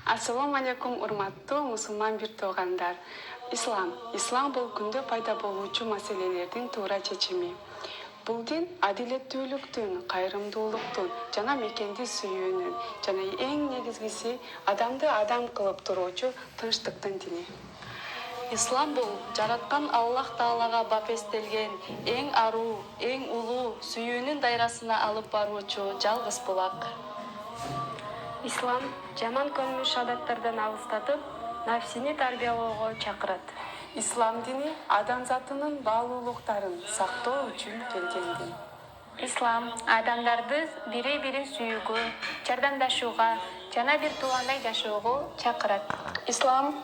Ассаламу алейкум, урматтуу мусулман бир туугандар. Ислам бул күндө пайда болуучу маселелердин туура чечими. Бул дин адилеттүүлүктүн, кайрымдуулуктун жана мекенди сүйүүнүн жана эң негизгиси адамды адам кылып туруучу тынчтыктын дини. Ислам бул жараткан Аллах Таалага бапестелген эң аруу, эң улуу сүйүүнүн дайрасына алып баруучу жалгыз булак. Ислам жаман көрүнүш адаттардан алыстатып, нафсини тарбиялоого чакырат. Ислам дини адамзатынын баалуулуктарын сактоо үчүн келген дин. Ислам адамдарды бири-бирин сүйүүгө, жардамдашууга жана бир туугандай жашоого чакырат. Ислам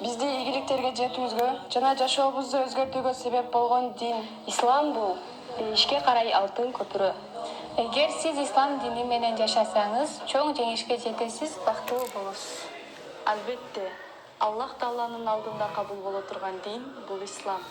бизди ийгиликтерге жетүүгө жана жашообузду өзгөртүүгө себеп болгон дин. Ислам бул бейишке карай алтын көпүрө. Эгер сиз ислам дини менен жашасаңыз, чоң жеңишке жетесиз, бактылуу болосуз. Албетте, Аллах Тааланын алдында кабыл боло турган дин бул ислам.